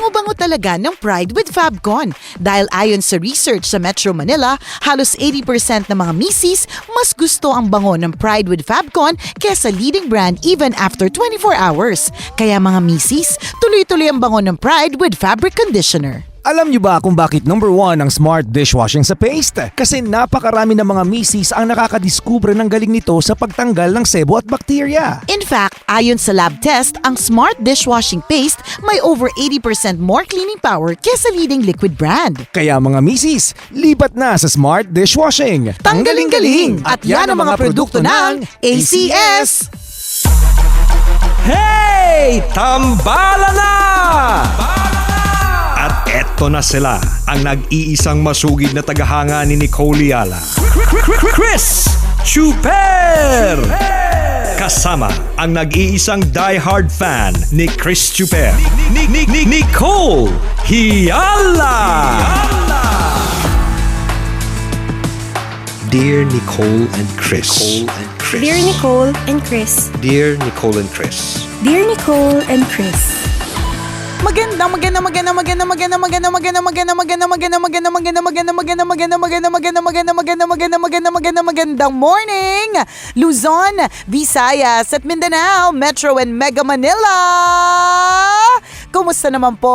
bango-bango talaga ng Pride with Fabcon. Dahil ayon sa research sa Metro Manila, halos 80% ng mga misis mas gusto ang bango ng Pride with Fabcon kesa leading brand even after 24 hours. Kaya mga misis, tuloy-tuloy ang bango ng Pride with Fabric Conditioner. Alam niyo ba kung bakit number 1 ang smart dishwashing sa paste? Kasi napakarami ng mga misis ang nakakadiskubre ng galing nito sa pagtanggal ng sebo at bakterya. In fact, ayon sa lab test, ang smart dishwashing paste may over 80% more cleaning power kesa leading liquid brand. Kaya mga misis, lipat na sa smart dishwashing. Tanggaling-galing! At yan ang mga produkto ng ACS! Hey! Tambalan na! At eto na sila, ang nag-iisang masugid na tagahanga ni Nicole Yala. Chris Chuper! Kasama ang nag-iisang diehard fan ni Chris Chuper. Nicole Yala! Dear Nicole and Chris. Dear Nicole and Chris. Dear Nicole and Chris. Dear Nicole and Chris. Magandang morning, Luzon, Visayas at Mindanao, Metro and Mega Manila. Kumusta naman po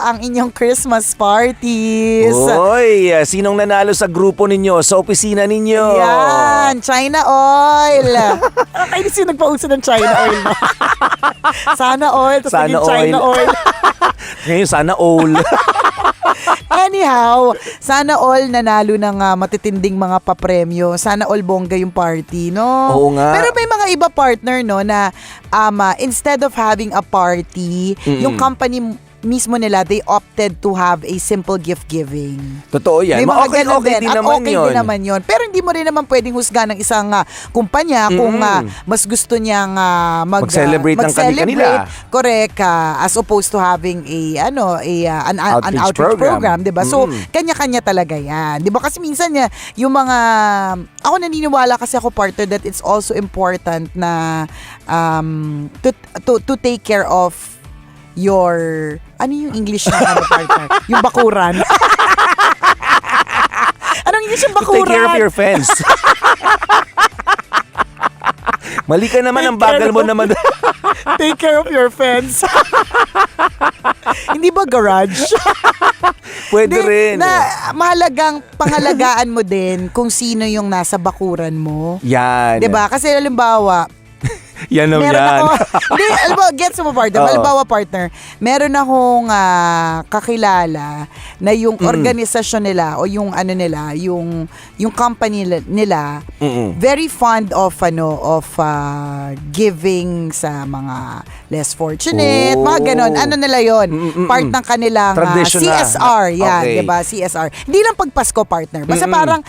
ang inyong Christmas parties? Hoy, sinong nanalo sa grupo ninyo, sa opisina ninyo? Yan, China Oil. Ay, sino nagpauso ng China Oil? Sana Oil, tapos naging China Oil. Ngayon, sana all. Anyhow, sana all nanalo ng matitinding mga papremyo. Sana all bongga yung party, no? Oo nga. Pero may mga iba partner, no, na instead of having a party, yung company mismo nila, they opted to have a simple gift giving. Totoo yan. May mga Okay din at naman okay yun. din naman yun. Pero hindi mo rin naman pwedeng husga ng isang kumpanya kung mas gusto niyang mag-celebrate ng kanila. Correct. As opposed to having an outreach program, 'di ba? So kanya-kanya talaga 'yan. 'Di ba? Kasi minsan yung mga ako naniniwala kasi ako partner that it's also important na to take care of your ano yung English na partner? Yung bakuran. Anong English yung bakuran? Take care of your fence. Mali ka naman, ang bagal mo naman. Take care of your fence. Hindi ba garage? Pwede rin. Na mahalagang pangalagaan mo din kung sino yung nasa bakuran mo. Yan. 'Di ba? Kasi halimbawa, yan meron yan. Gets mo partner. Halimbawa partner, meron akong kakilala na yung organisasyon nila o yung ano nila, yung company nila, very fond of giving sa mga less fortunate, mga ganon. Ano nila yon? Part ng kanilang CSR, yan, okay. 'Di ba? CSR. Hindi lang pagpasko partner. Basta parang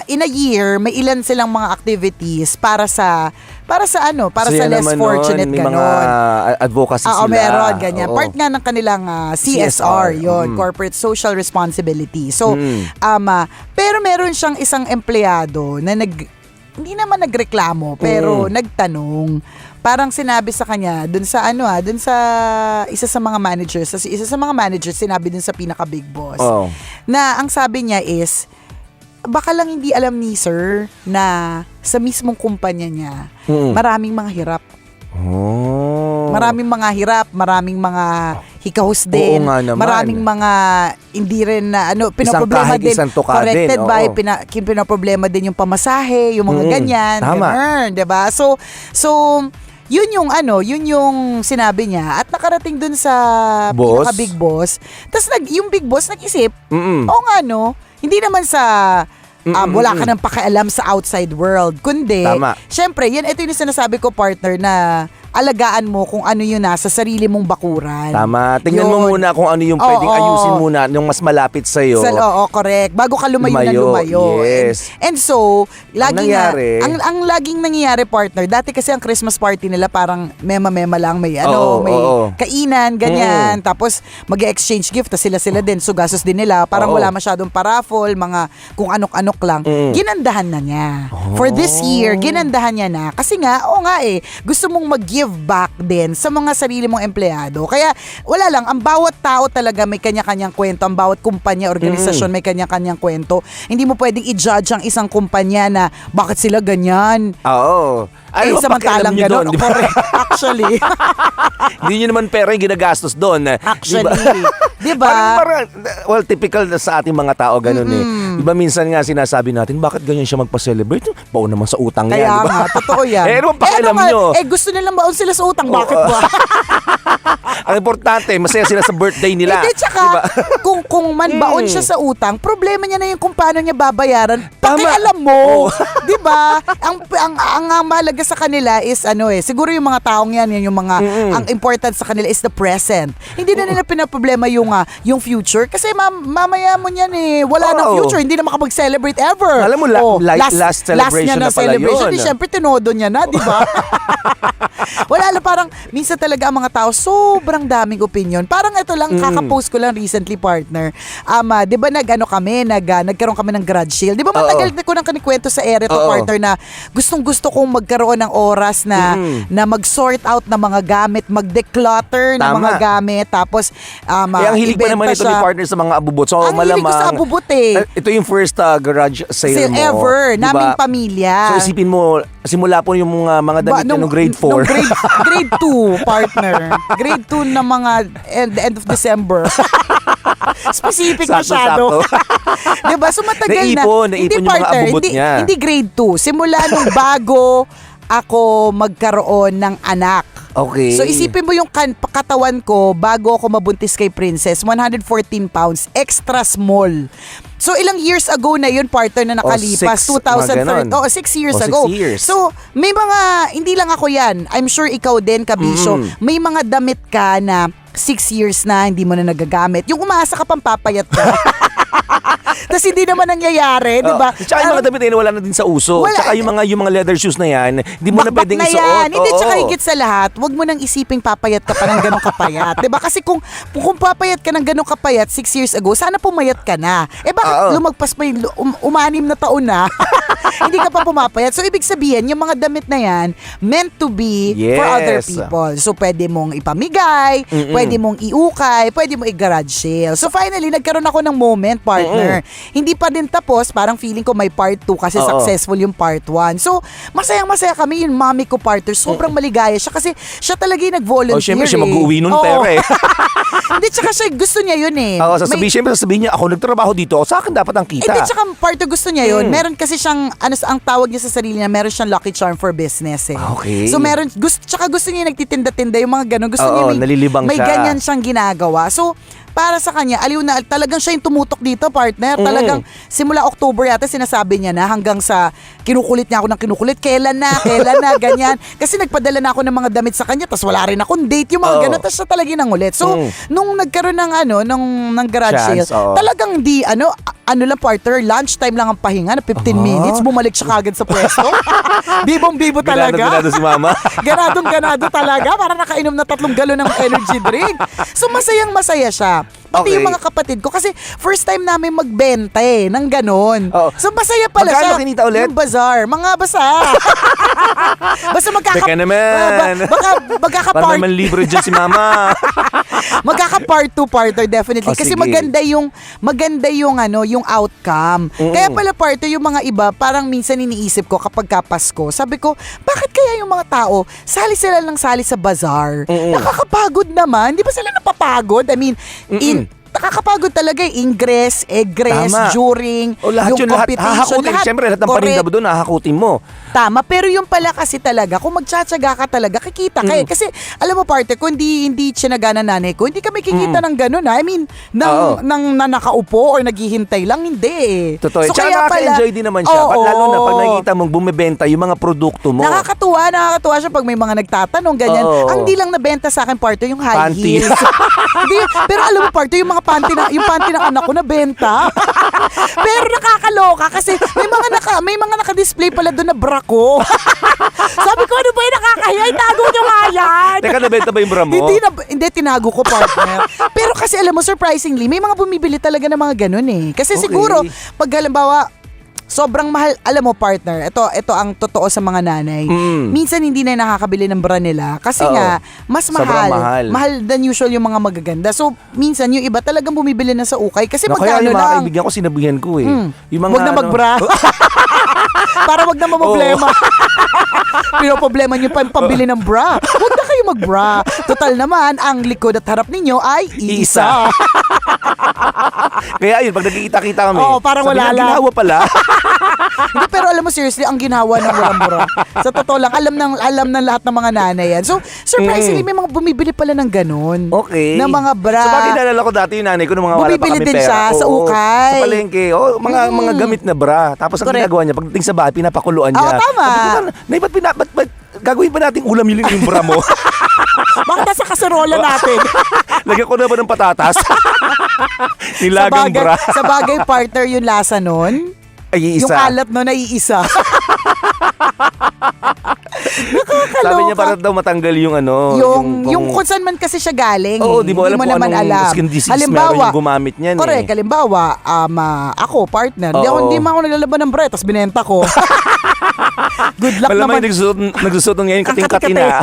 in a year, may ilan silang mga activities para sa less fortunate may ganon. Mga advocacy sila. Meron, ganyan. Part nga ng kanilang CSR, yon, Corporate Social Responsibility. So, pero meron siyang isang empleyado na hindi naman nagreklamo, pero nagtanong. Parang sinabi sa kanya, dun sa isa sa mga managers, sinabi dun sa pinaka big boss, na ang sabi niya is, baka lang hindi alam ni sir na sa mismong kumpanya niya, maraming mga hirap. Maraming mga hirap, maraming mga hikahos din, maraming mga hindi rin na pinoproblema din, corrected din, by pinoproblema din yung pamasahe, yung mga ganyan, ganun, 'di ba? So yun yung sinabi niya at nakarating dun sa pinaka big boss. Tapos yung big boss nag-isip, hindi naman sa wala ka nang pakialam sa outside world, kundi syempre, ito yung sinasabi ko partner na alagaan mo kung ano yung nasa sarili mong bakuran. Tama. Tingnan mo muna kung ano yung pwedeng ayusin muna yung mas malapit sa'yo. Oo, correct. Bago ka lumayo. Yes. And so, ang laging nangyayari partner, dati kasi ang Christmas party nila parang mema-mema lang, may kainan, ganyan. Tapos mag-exchange gift, sila din. So, gastos din nila. Parang wala masyadong paraffol, mga kung anok-anok lang. Ginandahan na niya. For this year, ginandahan niya na. Kasi nga, gusto mong mag-give mag-give back din sa mga sarili mong empleyado. Kaya wala lang, ang bawat tao talaga may kanya-kanyang kwento, ang bawat kumpanya, organisasyon may kanya-kanyang kwento. Hindi mo pwedeng i-judge ang isang kumpanya na bakit sila ganyan. Oo. Samantalang gano'n, gano'n. di ba? Correct. Actually. Hindi nyo naman pera yung ginagastos doon. Actually. Di Parang, ba? well, typical na sa ating mga tao, ganun eh. Di ba minsan nga sinasabi natin, bakit ganyan siya magpa-celebrate? Baon naman sa utang Kaya yan, di ba? nga, totoo yan. Ano pakialam nyo? Gusto nilang baon sila sa utang. Bakit ba? Ang importante, masaya sila sa birthday nila. Hindi, tsaka, Diba? kung man baon siya sa utang, problema niya na yung kung paano niya babayaran. Tama. Pakialam mo. Di ba? Ang mahalaga sa kanila is siguro yung mga taong yan yung mga, ang important sa kanila is the present. Hindi na nila pinaproblema yung future. Kasi mamaya mo niyan wala na future. Hindi na makapag-celebrate ever. Alam mo, last celebration niya na pala celebration. yun. Di, syempre, tinodo niya na, di ba? Wala lang, parang minsan talaga ang mga tao sobrang daming opinion. Parang ito lang, kaka-post ko lang recently, partner. Di ba nagkaroon kami ng garage sale. Di ba matagal na ko nang kanikwento sa area to, partner, na gustong-gusto kong magkaroon ng oras na mag-sort out ng mga gamit, mag-declutter ng mga gamit, tapos ang hilig pa naman ito ni partner sa mga abubot. So, ang hilig ko sa abubot ito yung first garage sale mo. Ever, diba? Naming pamilya. So, isipin mo, simula po yung mga damit nung grade 4. Nung grade 2, partner. Grade 2 na mga end of December. Specific masyado. Diba? So matagal naipon yung mga abubot niya. Hindi grade 2. Simula nung bago ako magkaroon ng anak. Okay. So isipin mo yung katawan ko bago ako mabuntis kay Princess, 114 pounds, extra small. So ilang years ago na yun, partner, na nakalipas, 2013. 6 years ago. 6 years. So may mga, hindi lang ako yan, I'm sure ikaw din, Kabisyo, may mga damit ka na 6 years na hindi mo na nagagamit. Yung umaasa ka pang papayat ka. Tapos hindi naman nangyayari, di ba? Tsaka yung mga damit na yun, wala na din sa uso. Tsaka yung mga leather shoes na yan, hindi mo na pwedeng isuot. Yan. Hindi, tsaka higit sa lahat, wag mo nang isiping papayat ka pa ng ganong kapayat. Di ba? Kasi kung papayat ka ng ganong kapayat 6 years ago, sana pumayat ka na. Bakit lumagpas pa yung umanim na taon na? Hindi ka pa pumapayat. So, ibig sabihin, yung mga damit na yan, meant to be for other people. So, pwede mong ipamigay, pwede mong iukay, pwede mong i-garage sale. So, finally, nagkaroon ako ng moment, partner. Hindi pa din tapos, parang feeling ko may part 2 kasi successful yung part 1. So, masayang-masaya kami, yung mami ko, partner. Sobrang maligaya siya kasi siya talaga yung nag-volunteer. Siyempre, siya mag-uwi nun pera eh. Hindi, tsaka siya, gusto niya yun eh. Sasabihin niya, ako nagtrabaho dito, sa akin dapat ang kita. Hindi, tsaka partner, gusto niya yun. Meron kasi siyang, ang tawag niya sa sarili niya, meron siyang lucky charm for business eh. Okay. So, tsaka gusto niya nagtitinda-tinda yung mga ganun. Gusto niya may siya. ganyan siyang ginagawa. So, para sa kanya, aliw na, talagang siya yung tumutok dito, partner. Talagang simula October yata sinasabi niya na hanggang sa kinukulit niya ako ng kinukulit, kailan na, ganyan. Kasi nagpadala na ako ng mga damit sa kanya, tapos wala rin akong date, yung mga ganun, tapos siya talaga nangulit. So, nung nagkaroon ng garage sale, talagang lang, partner, lunchtime lang ang pahinga na 15 minutes, bumalik siya kagad sa pwesto. Bibong-bibo talaga. Ganado si mama. Ganado talaga, para nakainom na 3 galon ng energy drink. So, masayang-masaya siya. Pati yung mga kapatid ko. Kasi first time namin magbenta ng ganon. So masaya pala siya. Magkano kinita ulit? Yung bazaar. Mga basa. Basta Teka naman. Para naman libre dyan si mama. Magkaka-part 2, partner, definitely. Kasi maganda yung outcome. Kaya pala, partner, yung mga iba, parang minsan iniisip ko kapag Pasko, sabi ko, bakit kaya yung mga tao, sali sila lang sali sa bazaar? Nakakapagod naman. Di ba sila napapagod? I mean, nakakapagod talaga ingress, egress, during, lahat yung competition. Hahakutin. Siyempre, lahat ng paninda mo doon, hahakutin mo. Tama, pero yung pala kasi talaga, kung magtsatsaga ka talaga, kikita ka eh. Kasi, alam mo, partner, kung hindi tsinaga na nanay ko, hindi kami kikita ng ganun. I mean, nang nakaupo or naghihintay lang, hindi eh. Totoo. So, tsaka nakaka-enjoy din naman siya. Lalo na pag nakikita mong bumibenta yung mga produkto mo. Nakakatuwa siya pag may mga nagtatanong, ganyan. Ang di lang nabenta sa akin, partner, yung high heels. Pero alam mo, partner, yung mga panty ng anak ko nabenta. Pero nakakaloka kasi may mga naka-display pala doon na bra ko. Sabi ko, ano ba yung nakakahiya? Itago nyo nga yan. Teka, nabenta ba yung bra mo? Hindi, tinago ko, partner. Pero kasi alam mo, surprisingly, may mga bumibili talaga ng mga ganun eh. Kasi siguro, pag halimbawa, sobrang mahal. Alam mo, partner, ito ang totoo sa mga nanay. Minsan hindi na nakakabili ng bra nila kasi nga mas Sobrang mahal. Mahal than usual yung mga magaganda. So minsan yung iba talagang bumibili na sa ukay kasi Kaya magkano yung mga lang. kaibigan ko, sinabihan ko eh. Yung mga, Wag na magbra. Para wag na mamoblema. Pinoproblema nyo pa yung pambili ng bra. Huwag na kayo mag-bra. Total naman, ang likod at harap ninyo ay isa. Kaya yun, pag nagkikita-kita kami, parang sabi wala na, lang. ginawa pala. Hindi, pero alam mo seriously, ang ginawa ng walang bra. Sa totoo lang, alam ng lahat ng mga nanay yan. So, surprisingly, may mga bumibili pala ng ganun. Okay. Na mga bra. So, bakit nalala ko dati yung nanay ko nung mga wala pa Bumibili kami din pera. siya sa ukay. Sa palengke. Mga gamit na bra. Tapos ang Correct. ginagawa niya, pagdating sa bahay, pinapakuluan niya. Oo, tama. Sabi ko, Nay, ba't gagawin ba nating ulam yung bra mo? Bakit nasa kaserola natin? Lagyan ko na ba ng patatas? Nilagang bra. Sa bagay, partner, yung lasa nun. Ay, Yung isa. alat nun ay iisa. Nakakaloka. Sabi niya para daw matanggal yung yung kung saan man kasi siya galing. Oo, di mo alam kung naman anong alam. skin disease meron yung gumamit niyan. Correct, halimbawa, ako, partner, hindi man ako naglalaban ng bra, tapos binenta ko. Good luck Malamang naman. nagsusot ngayon kating-kati na.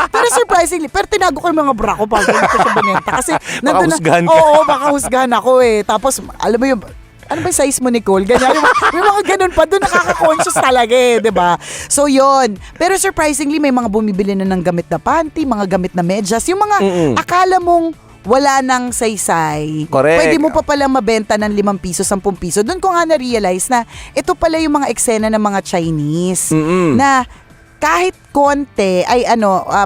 Pero surprisingly, pero tinago ko yung mga bra ko pag hindi ko siya binenta. Kasi nandun husgahan ka. Oo, baka husgahan ako eh. Tapos, alam mo yung, ano ba yung size mo, Nicole? Ganyan. May mga ganun pa doon, nakaka-conscious talaga eh, di ba? So, yon. Pero surprisingly, may mga bumibili na ng gamit na panty, mga gamit na medyas. Yung mga akala mong wala nang saysay. Correct. Pwede mo pa pala mabenta ng 5 piso, 10 piso. Doon ko nga na-realize na ito pala yung mga eksena ng mga Chinese na kahit konti ay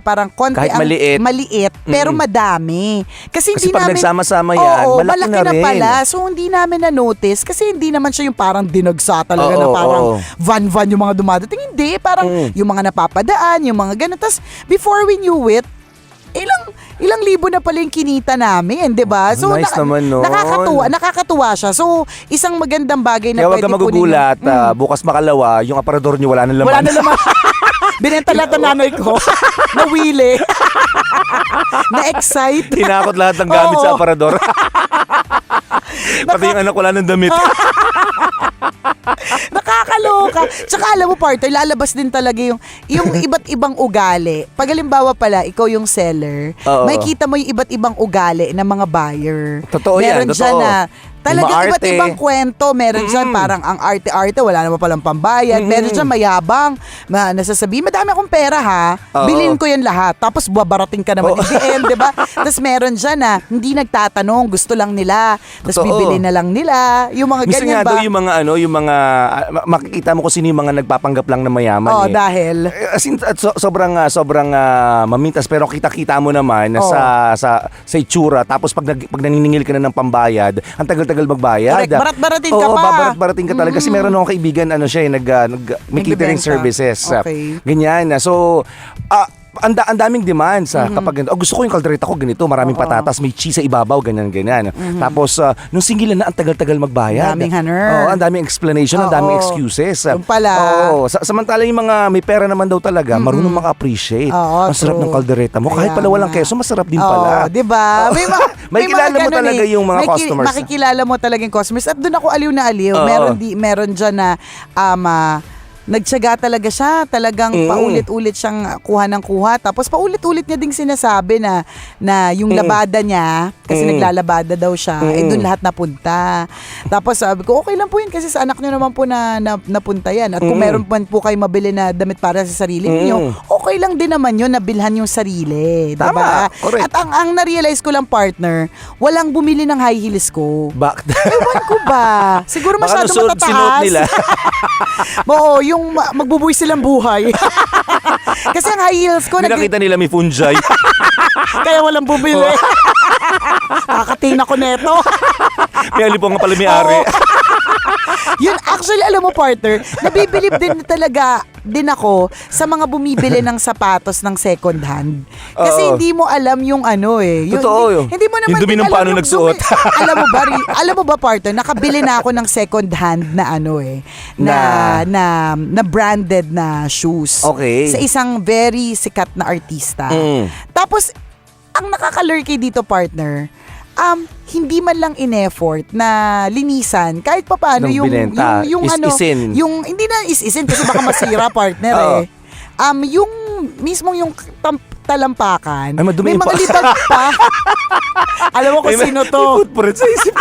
parang konti Kahit ang maliit. pero madami. Kasi hindi pag namin nagsama-sama yan, oo, malaki na rin. pala. So hindi namin na-notice kasi hindi naman siya yung parang dinagsa talaga na parang van yung mga dumadating. Hindi, parang yung mga napapadaan, yung mga ganun. Tapos before we knew it, ilang libo na pala yung kinita namin, 'di ba? So Nice naman nun. nakakatuwa siya. So isang magandang bagay na Kaya huwag pwede ka magugulat, bukas makalawa, yung aparador niyo wala nang laman. Wala na naman. Binenta lahat ng nanay ko. Nawili. Na-excite. Tinakot lahat ng gamit sa Oo. aparador. Pati yung anak wala ng damit. Nakakaloka. Tsaka alam mo, partner, lalabas din talaga yung iba't ibang ugali. Pag halimbawa pala, ikaw yung seller, Oo. makikita mo yung iba't ibang ugali ng mga buyer. Totoo yan, Meron dyan totoo. na talagang Yung iba't maarte. ibang kwento. Meron dyan parang ang arte-arte, wala naman palang pambayad. Meron dyan mayabang, nasasabi, madami akong pera ha, Oo. bilhin ko yan lahat. Tapos babarating ka naman in the end, di ba? Tapos meron dyan na hindi nagtatanong, gusto lang nila. Tapos Totoo. bibili na lang nila. Yung mga Minsan ganyan nga ba? daw yung mga makikita mo kung sino yung mga nagpapanggap lang na mayaman Oh, eh. dahil As in, sobrang mamintas pero kita-kita mo naman na Oo. sa itsura tapos pag naniningil ka na ng pambayad, ang tagal-tagal magbayad. Correct. Barat-barating ka Oo, pa. barat-barating ka talaga kasi meron akong kaibigan siya may catering Nagbebenta. services. Okay. Ganyan. So ang daming demand sa kapag gusto ko yung kaldereta ko ganito, maraming patatas, may cheese sa ibabaw, ganyan. Tapos nung singilan na ang tagal-tagal magbayad. Daming haner. Oo, ang daming explanation, ang daming excuses. Yung pala. Oo, samantala yung mga may pera naman daw talaga, marunong maka-appreciate. Oo, Ang sarap true. ng kaldereta mo. Kahit Kaya pala walang nga. keso, masarap din Oo, pala. di ba? May kilala mo ganun talaga yung mga customers. Makikilala mo talaga yung customers. At doon ako aliw na aliw. Oo. Meron dyan na nagtiyaga talaga siya. Talagang paulit-ulit siyang kuha ng kuha. Tapos paulit-ulit niya ding sinasabi na yung labada niya, kasi naglalabada daw siya, doon lahat napunta. Tapos sabi ko, okay lang po yun kasi sa anak niyo naman po na napunta yan. At kung meron man po kayo mabili na damit para sa sarili niyo, okay lang din naman yun na bilhan yung sarili. Tama, Diba? correct. At ang na-realize ko lang, partner, walang bumili ng high heels ko. Ewan ko ba? Siguro Baka masyado nung sinuot matataas. nila. Oo, yung magbubuhay silang buhay. Kasi ang high heels ko, Hindi nakita nila may fungi. kaya walang bumili. Kakatina ko neto. May alipong nga pala may-ari. Yun, actually, alam mo, partner, nabibilib din ako sa mga bumibili ng sapatos ng second hand. Kasi Oo. hindi mo alam yung Totoo yun. Hindi mo naman Yung dumi din ng alam paano yung nagsuot. dumi. alam mo ba, partner, nakabili na ako ng second hand na branded na shoes. Okay. Sa isang very sikat na artista. Tapos, ang nakakalurky dito, partner, hindi man lang in-effort na linisan kahit papaano Nung yung binenta, is-isin. yung hindi na is-isin kasi baka masira partner Oo. eh. Yung mismong yung talampakan, Ay, madumi may mga pa. libag pa. Alam mo kung sino to. May footprint sa isip.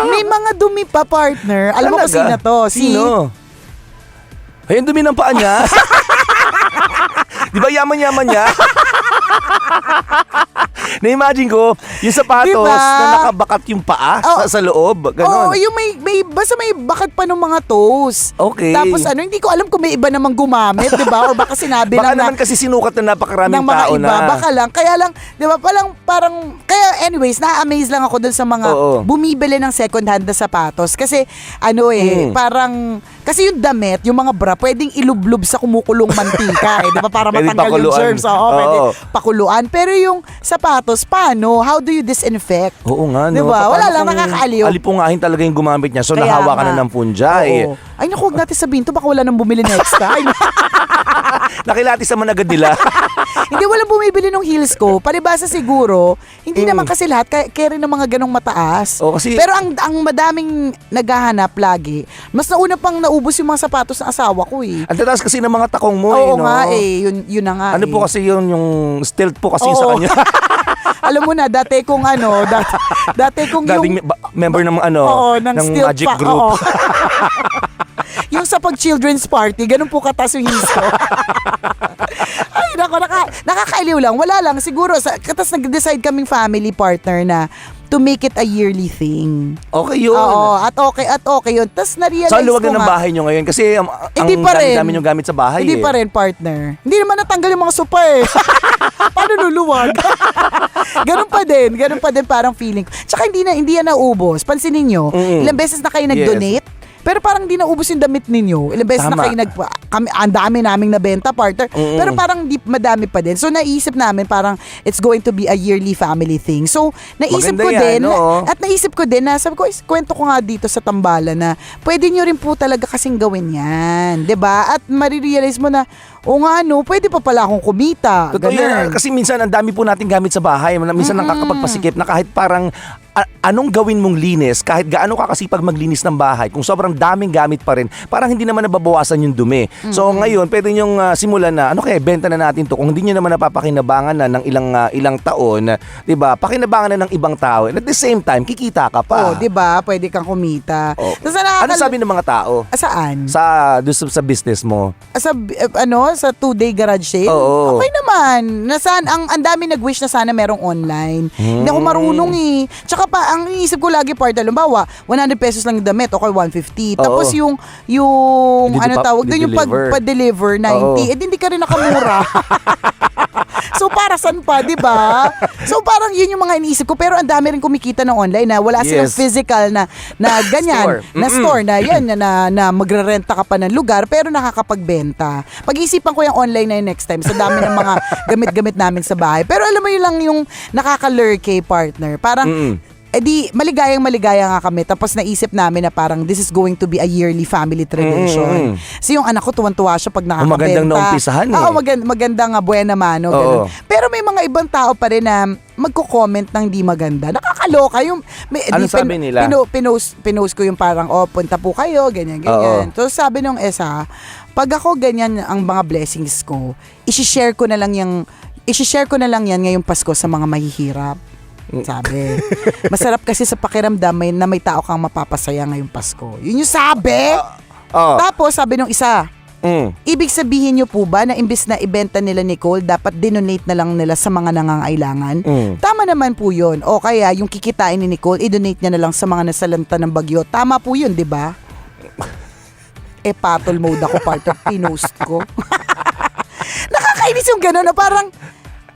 May mga dumi pa partner. Alam mo kung Talaga? sino to. Sino? Ayun, dumi ng paa niya. Di ba yaman-yaman niya? Na-imagine ko, yung sapatos Diba? na nakabakat yung paa sa loob. Ganon. Oo, yung basta may bakat pa ng mga toes. Okay. Tapos hindi ko alam kung may iba namang gumamit, di ba? Or baka sinabi Baka lang naman kasi sinukat na napakaraming ng mga tao iba. na. Baka lang. Kaya lang, di ba, kaya anyways, na-amaze lang ako dun sa mga Oo. bumibili ng second hand na sapatos. Kasi, parang, kasi yung damit, yung mga bra, pwedeng ilublob sa kumukulong mantika, di ba? Para Pwede matanggal yung pakuluan. germs. Oo, pwede Oo. pakuluan. Pero yung sapatos, paano? How do you disinfect? Oo nga, no? Di ba? Wala Paano lang, kung nakakaaliw. alipungahin talaga yung gumamit niya. So, Kaya nahawa ka nga. na ng fungi. Oo. Ay, naku, huwag natin sabihin to. Baka wala nang bumili next time. Nakilatis naman agad nila. Hindi, walang bumibili ng heels ko. Palibasa siguro, hindi naman kasi lahat kaya rin ng mga ganong mataas. O, kasi- Pero ang madaming naghahanap lagi, mas nauna pang naubos yung mga sapatos ng asawa ko eh. Ang tataas kasi ng mga takong mo. Oo no? nga eh, yun na nga Ano eh. po kasi yung stealth po kasi Oo. sa kanya. Alam mo na, dati kong dati kong Dating yung... member ng ng steel Magic pack, Group. oo. Yung sa pag-children's party, ganun po katas yung heels ko. Ay, nakakailiw lang. Wala lang, siguro, katas nag-decide kaming family partner na to make it a yearly thing. Okay yun. Oo, at okay yun. Tapos na-realize So, ang luwag ko na ng nga, bahay nyo ngayon kasi ang Hindi pa rin. dami yung gamit sa bahay. hindi pa rin, partner. Hindi naman natanggal yung mga sopa eh. Paano luluwag? Ganun pa din parang feeling. Tsaka hindi yan naubos. Pansinin nyo, ilang beses na kayo nag-donate, pero parang hindi naubos yung damit ninyo. Ilang beses na Tama. kayo ang dami naming nabenta, partner. Pero parang madami pa din. So naisip namin parang it's going to be a yearly family thing. So naisip Maganda ko yan, din, no? at naisip ko din na sabi ko, kwento ko nga dito sa Tambalan na pwede nyo rin po talaga kasing gawin yan. 'Di ba? At marirealize mo na, o nga no, pwede pa pala akong kumita. Totoo yan. Ganun. Kasi minsan ang dami po nating gamit sa bahay. Minsan nakakapagpasikip na kahit parang anong gawin mong linis, kahit gaano ka kasipag maglinis ng bahay, kung sobrang daming gamit pa rin, parang hindi naman nababawasan yung dumi. So ngayon, pwede nyong simulan na, benta na natin to. Kung hindi nyo naman napapakinabangan na ng ilang taon, 'di ba? Pakinabangan na ng ibang tao. And at the same time, kikita ka pa. Oh, 'di ba? Pwede kang kumita. Oh. Tapos Ano sabi ng mga tao? Saan? Sa business mo? Sa 2-day garage sale? Oo. Okay naman. Ang dami nag-wish na sana merong online. Hindi ako marunong eh. Tsaka pa, ang iniisip ko lagi part, halimbawa, 100 pesos lang yung damit, okay, 150. Tapos yung tawag doon, yung pa-deliver, 90. Oo. Hindi ka rin nakamura. So para saan pa, 'di ba? So parang yun yung mga iniisip ko, pero ang dami rin kumikita ng online na wala silang Yes. physical na ganyan, Store. na store na yan na magrerenta ka pa ng lugar pero nakakapagbenta. Pag-iisipan ko yung online na yun next time sa dami ng mga gamit-gamit namin sa bahay. Pero alam mo yun lang yung nakaka-lurky partner. Parang maligaya nga kami. Tapos naisip namin na parang this is going to be a yearly family tradition. So yung anak ko tuwan-tuwa siya pag nakakabenta. Magandang naumpisahan eh. Oo, magandang buena mano. Oo. Pero may mga ibang tao pa rin na magko-comment ng di maganda. Nakakaloka yung... Ano sabi nila? Pinost ko yung parang, punta po kayo, ganyan. So sabi nung Esa, pag ako ganyan ang mga blessings ko, i-share ko na lang yan ngayong Pasko sa mga mahihirap. Sabi. Masarap kasi sa pakiramdam na may tao kang mapapasaya ngayong Pasko. Yun yung sabi. Tapos sabi nung isa, ibig sabihin nyo po ba na imbis na ibenta nila Nicole, dapat dinonate na lang nila sa mga nangangailangan? Tama naman po yun. O kaya yung kikitain ni Nicole, i-donate niya na lang sa mga nasalanta ng bagyo. Tama po yun, di ba? Patol mode ako, part of pinost ko. Nakakainis yung gano'n na parang,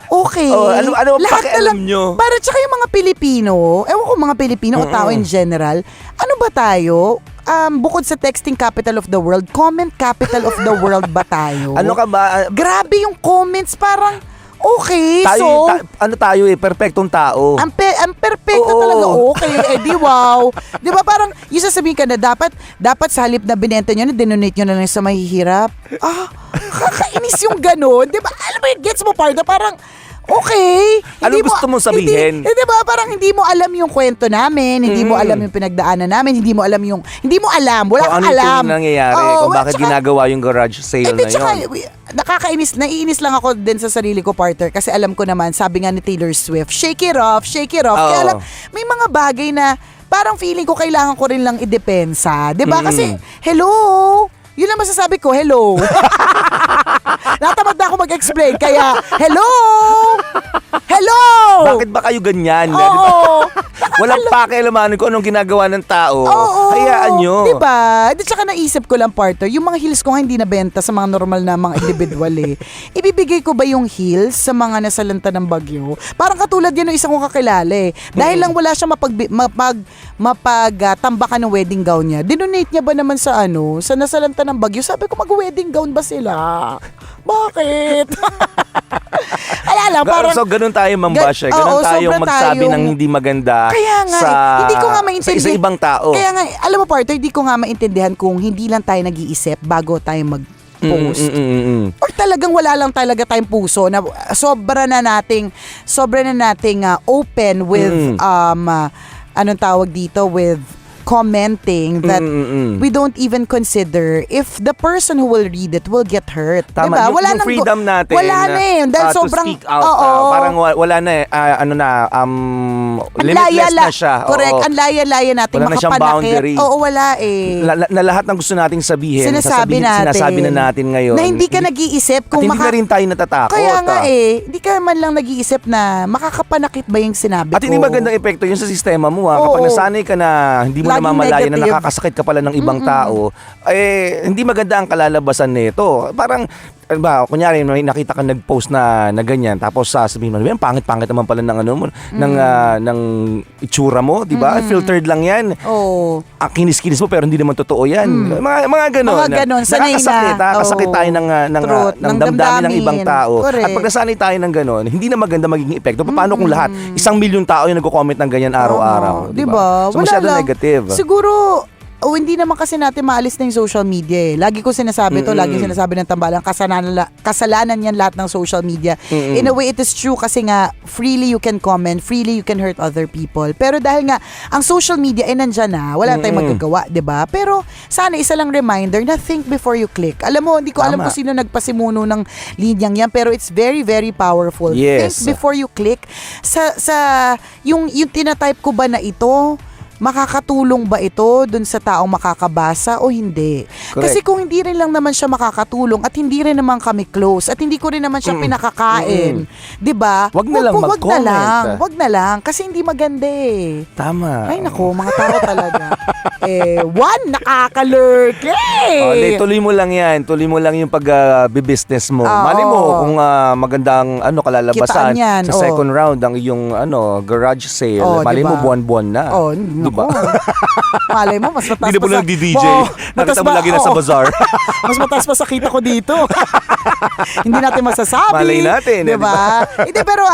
okay. Ano Lahat pakialam nyo? Para tsaka yung mga Pilipino, ewan ko mga Pilipino o tao in general, ano ba tayo? Bukod sa texting capital of the world, comment capital of the world ba tayo? Ano ka ba? Grabe yung comments, parang, okay, Tayo perfectong tao. ang perfecto Oo. talaga, okay, di wow. Di ba parang, yung sasabihin ka na dapat sa halip na binenta nyo na, dinonate nyo na lang sa mahihirap. Kakainis yung ganun. Di ba, alam mo, gets mo part na parang, Okay. Anong gusto mong sabihin? Hindi ba, parang hindi mo alam yung kwento namin, hindi mo alam yung pinagdaanan namin, hindi mo alam, wala kang ano alam. yung nangyayari, kung bakit ginagawa yung garage sale na yun. Naiinis lang ako din sa sarili ko, partner, kasi alam ko naman, sabi nga ni Taylor Swift, shake it off. Oo. Kaya lang, may mga bagay na parang feeling ko kailangan ko rin lang idepensa. Diba? Kasi, hello, yun lang masasabi ko, hello. Natamad na ako mag-explain, kaya, hello! Bakit ba kayo ganyan? Oo. Walang pakialamanan ko anong ginagawa ng tao. Oo. Hayaan nyo. Diba? Di tsaka naisip ko lang, partner, yung mga heels ko nga hindi nabenta sa mga normal na mga individual eh. Ibibigay ko ba yung heels sa mga nasalanta ng bagyo? Parang katulad yan ng isang kong kakilala eh. Dahil lang wala siyang mapagtambakan ng wedding gown niya. Dinonate niya ba naman sa sa nasalanta ng bagyo? Sabi ko, mag-wedding gown ba sila? Bakit? Alam, parang... So, ganun tayo mambash eh. Ganun tayong magsabi ng hindi maganda kaya nga, hindi ko nga maintindihan. Sa ibang tao. Kaya nga, alam mo, partner, hindi ko nga maintindihan kung hindi lang tayo nag-iisip bago tayo mag-post. Or talagang wala lang talaga tayong puso na sobra na nating open with anong tawag dito, with commenting that we don't even consider if the person who will read it will get hurt. Tama. Diba? Wala yung freedom natin. Wala na eh. Dahil to sobrang... speak out. Parang wala na limitless na siya. Correct. Ang laya-laya natin wala na siyang boundary. Oo, wala eh. Na lahat ng gusto nating sabihin, Sinasabi na natin ngayon. Na hindi ka nag-iisip kung hindi na rin tayo natatakot. Kaya nga hindi ka man lang nag-iisip na makakapanakit ba yung sinabi ko. At hindi magandang epekto yun sa sistema mo. Kapag nasanay ka na hindi mo namamalayan na nakakasakit ka pala ng ibang tao, hindi maganda ang kalalabasan nito. Parang, kunyari, may nakita ka nag-post na ganyan, tapos sasabihin mo, pangit-pangit naman pala ng ng itsura mo, di ba? Filtered lang yan. Oo. Ang kinis-kinis mo pero hindi naman totoo yan. Mga ganon. Mga ganon, sanay na. Nakakasakit tayo ng damdamin ng ibang tao. Correct. At pag nasanay tayo ng ganon, hindi na maganda magiging epekto. Paano kung lahat, 1 milyon tao yung nagko-comment ng ganyan araw-araw? Diba? So masyado negative. Siguro, hindi naman kasi natin maalis na yung social media eh. Lagi ko sinasabi to, lagi sinasabi ng Tambalan, kasalanan yan lahat ng social media. In a way, it is true kasi nga, freely you can comment, freely you can hurt other people. Pero dahil nga, ang social media ay nandyan na, wala tayong magagawa, diba? Pero sana isa lang reminder na think before you click. Alam mo, hindi ko alam kung sino nagpasimuno ng linyang yan, pero it's very, very powerful. Yes. Think before you click. Yung tinatype ko ba na ito, makakatulong ba ito dun sa taong makakabasa o hindi? Correct. Kasi kung hindi rin lang naman siya makakatulong at hindi rin naman kami close at hindi ko rin naman siya pinakakain, 'di ba? Wag na lang mag-comment. Wag na lang kasi hindi maganda eh. Tama. Ay nako, mga tao talaga. Nakakalurk eh. Tuloy mo lang yan. Tuloy mo lang yung pag-business mo. Mali mo kung magandang kalalabasan Kitaan yan. sa second round ang iyong garage sale. Mali mo buwan-buwan na. Diba? Malay mo, mas mataas Hindi na po pa nagdi-DJ. Nakita mo lagi na sa bazaar. Mas mataas pa sa kita ko dito. Hindi natin masasabi. Malay natin. Diba? Hindi, pero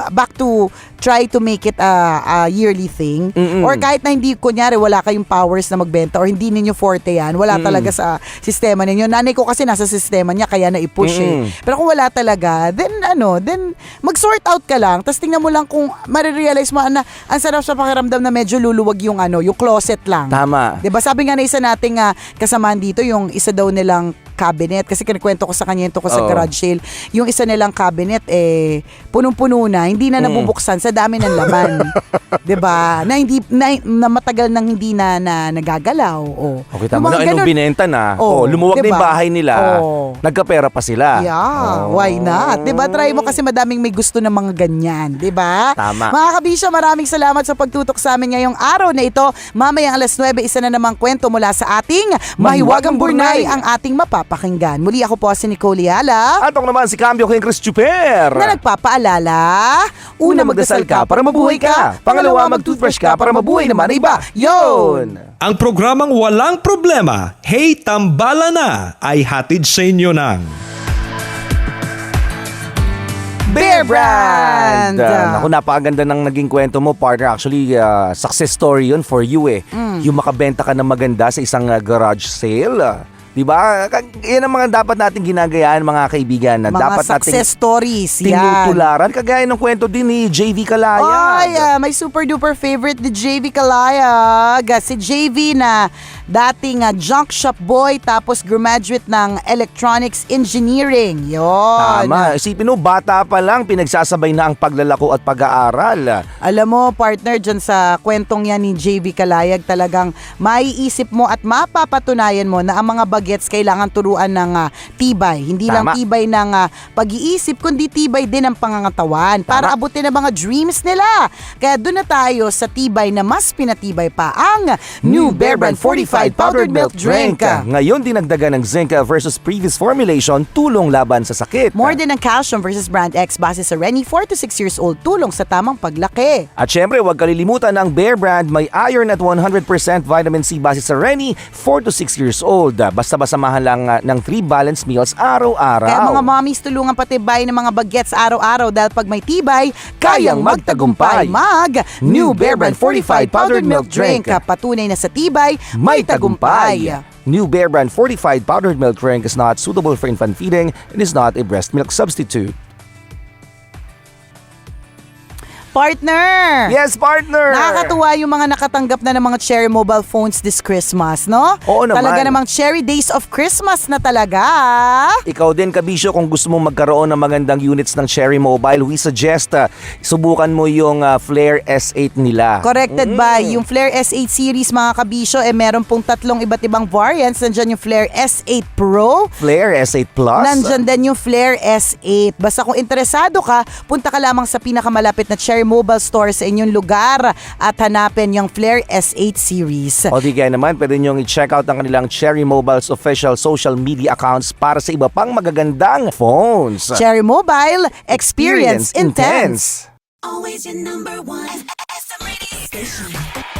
back to try to make it a yearly thing. Or kahit na hindi, kunyari, wala kayong powers na magbenta or hindi ninyo forte yan, wala talaga sa sistema ninyo. Nanay ko kasi nasa sistema niya, kaya na-i-push eh. Pero kung wala talaga, then mag-sort out ka lang. Tapos tingnan mo lang kung marirealize mo na ang sarap sa pakiramdam na medyo luluwag yung yung closet lang. Tama. Diba? Sabi nga na isa nating kasamahan dito, yung isa daw nilang cabinet, kasi kinikwento ko sa kanya ito ko sa garage sale, yung isa nilang cabinet punong-puno na, hindi na nabubuksan sa dami ng laman. 'Di ba? Na matagal nang hindi na nagagalaw. Okay, tama na. Anong binenta na? Lumuwag na yung bahay nila. Nagkapera pa sila. Yeah, why not? 'Di ba? Try mo kasi madaming may gusto ng mga ganyan, 'di ba? Tama. Mga kabisyo, maraming salamat sa pagtutok sa amin ngayong araw na ito. Mamayang 9:00, isa na namang kwento mula sa ating Mahiwagang Burnay ang ating mapapakinggan. Muli ako po si Nicole Yala. At ako naman si Cambio King Chris Chuper. Na nagpapaalala, una magdasal ka para mabuhay ka. Pangalawa, mag-toothbrush ka para mabuhay naman ang iba. Yun! Ang programang Walang Problema, Hey Tambalan na, ay hatid sa inyo ng Bear Brand! Naku, napakaganda ng naging kwento mo, partner. Actually, success story yun for you eh. Yung makabenta ka ng maganda sa isang garage sale. Diba? Yan ang mga dapat natin ginagayaan, mga kaibigan, na Mga dapat success stories. Yan. tinutularan. Kagaya ng kwento din ni JV Kalayag. Ay, may super duper favorite ni JV Kalayag. Si JV na dating junk shop boy tapos graduate ng electronics engineering. Yon. Tama. Isipin mo, bata pa lang, pinagsasabay na ang paglalako at pag-aaral. Alam mo, partner, dyan sa kwentong yan ni JV Kalayag, talagang maiisip mo at mapapatunayan mo na ang mga bagets kailangan turuan ng tibay. Hindi lang Tama. tibay ng pag-iisip, kundi tibay din ng pangangatawan para Tama. abutin ang mga dreams nila. Kaya doon na tayo sa tibay na mas pinatibay pa ang New Bear Brand 45 Powdered Milk Drink. Ngayon dinagdagan ng zinc versus previous formulation, tulong laban sa sakit. More din ang calcium versus Brand X base sa Rennie 4 to 6 years old, tulong sa tamang paglaki. At syempre, huwag kalilimutan ng Bear Brand, may iron at 100% vitamin C base sa Rennie 4 to 6 years old. Basta basamahan lang ng 3 balanced meals araw-araw. Kaya mga mommies, tulungan patibay ng mga bagets araw-araw dahil pag may tibay, kayang magtagumpay. New Bear Brand 45 Powdered Milk Drink. Patunay na sa tibay, may tagumpay. New Bear Brand 45 Powdered Milk Drink is not suitable for infant feeding and is not a breast milk substitute. Partner! Yes, partner! Nakakatuwa yung mga nakatanggap na ng mga Cherry mobile phones this Christmas, no? Oo naman. Talaga namang Cherry Days of Christmas na talaga. Ikaw din, Kabisyo, kung gusto mong magkaroon ng magandang units ng Cherry Mobile, we suggest subukan mo yung Flare S8 nila. Corrected by yung Flare S8 series, mga kabisyo, meron pong 3 iba't ibang variants. Nandyan yung Flare S8 Pro. Flare S8 Plus. Nandyan din yung Flare S8. Basta kung interesado ka, punta ka lamang sa pinakamalapit na Cherry Mobile Store sa inyong lugar at hanapin yung Flare S8 series. O di kaya naman, pwede nyo i-check out ang kanilang Cherry Mobile's official social media accounts para sa iba pang magagandang phones. Cherry Mobile, experience intense. Always your number one FM radio station.